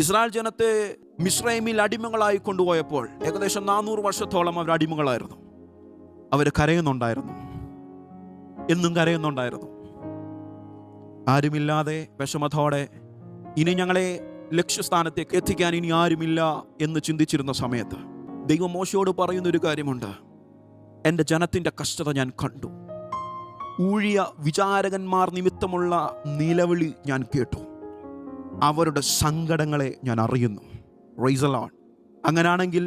Israel ജനത്തെ മിസ്രൈമിൽ അടിമകളായി കൊണ്ടുപോയപ്പോൾ ഏകദേശം 400 വർഷത്തോളം അവർ അടിമകളായിരുന്നു. അവർ കരയുന്നുണ്ടായിരുന്നു, എന്നും കരയുന്നുണ്ടായിരുന്നു. ആരുമില്ലാതെ വിഷമത്തോടെ ഇനി ഞങ്ങളെ ലക്ഷ്യസ്ഥാനത്തേക്ക് എത്തിക്കാൻ ഇനി ആരുമില്ല എന്ന് ചിന്തിച്ചിരുന്ന സമയത്ത് ദൈവം മോശയോട് പറയുന്നൊരു കാര്യമുണ്ട്. എൻ്റെ ജനത്തിൻ്റെ കഷ്ടത ഞാൻ കണ്ടു, ഊഴിയ വിചാരകന്മാർ നിമിത്തമുള്ള നിലവിളി ഞാൻ കേട്ടു, അവരുടെ സങ്കടങ്ങളെ ഞാൻ അറിയുന്നു. Praise the Lord. അങ്ങനെയാണെങ്കിൽ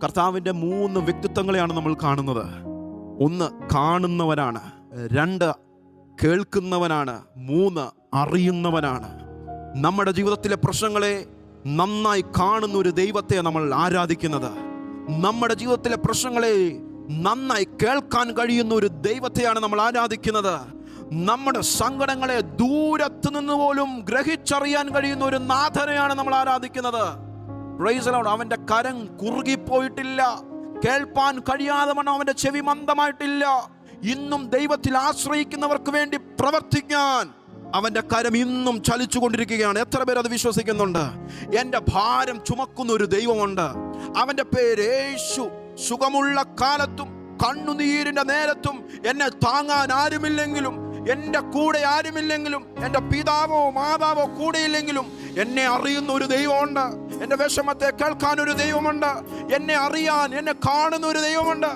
കർത്താവിൻ്റെ 3 വ്യക്തിത്വങ്ങളെയാണ് നമ്മൾ കാണുന്നത്. 1 കാണുന്നവനാണ്, 2 കേൾക്കുന്നവനാണ്, 3 അറിയുന്നവനാണ്. നമ്മുടെ ജീവിതത്തിലെ പ്രശ്നങ്ങളെ നന്നായി കാണുന്ന ഒരു ദൈവത്തെ നമ്മൾ ആരാധിക്കുന്നത്. നമ്മുടെ ജീവിതത്തിലെ പ്രശ്നങ്ങളെ നന്നായി കേൾക്കാൻ കഴിയുന്ന ഒരു ദൈവത്തെയാണ് നമ്മൾ ആരാധിക്കുന്നത്. നമ്മുടെ സങ്കടങ്ങളെ ദൂരത്ത് നിന്ന് പോലും ഗ്രഹിച്ചറിയാൻ കഴിയുന്ന ഒരു നാഥനെയാണ് നമ്മൾ ആരാധിക്കുന്നത്. Praise the Lord. അവന്റെ കരം കുറുകിപ്പോയിട്ടില്ല, കേൾപ്പാൻ കഴിയാതെ വണ്ണം അവന്റെ ചെവി മന്ദമായിട്ടില്ല. ഇന്നും ദൈവത്തിൽ ആശ്രയിക്കുന്നവർക്ക് വേണ്ടി പ്രവർത്തിക്കാൻ അവന്റെ കരം ഇന്നും ചലിച്ചുകൊണ്ടിരിക്കുകയാണ്. എത്ര പേർ അത് വിശ്വസിക്കുന്നുണ്ട്? എൻ്റെ ഭാരം ചുമക്കുന്ന ഒരു ദൈവമുണ്ട്. അവന്റെ പേര് യേശു. സുഖമുള്ള കാലത്തും കണ്ണുനീരിന്റെ നേരത്തും എന്നെ താങ്ങാൻ ആരുമില്ലെങ്കിലും, എൻ്റെ കൂടെ ആരുമില്ലെങ്കിലും, എൻ്റെ പിതാവോ മാതാവോ കൂടെയില്ലെങ്കിലും എന്നെ അറിയുന്ന ഒരു ദൈവമുണ്ട്. എൻ്റെ വിഷമത്തെ കേൾക്കാൻ ഒരു ദൈവമുണ്ട്. എന്നെ അറിയാൻ, എന്നെ കാണുന്ന ഒരു ദൈവമുണ്ട്.